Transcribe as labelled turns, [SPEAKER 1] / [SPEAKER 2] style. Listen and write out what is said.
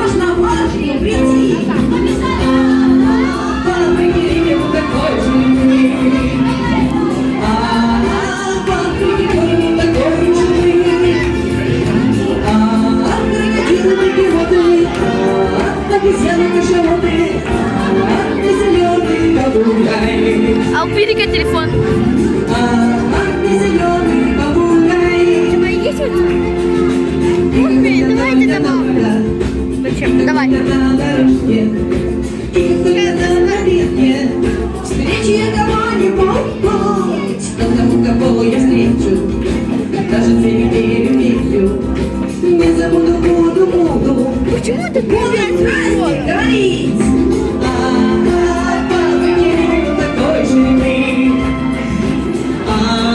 [SPEAKER 1] можно важнее прийти. Подпрыгни в такой жирный. Подпрыгни в такой жирный. Крокодилы пилоты, обезьяны кашалоты, зеленый попугай.
[SPEAKER 2] А у Пирика телефон.
[SPEAKER 1] Зеленый попугай.
[SPEAKER 2] Давай, есть вот? Давайте домой. Зачем? Давай.
[SPEAKER 1] Встречи я кого-нибудь, кого я встречу, даже переверю. Не забуду, буду.
[SPEAKER 2] Почему ты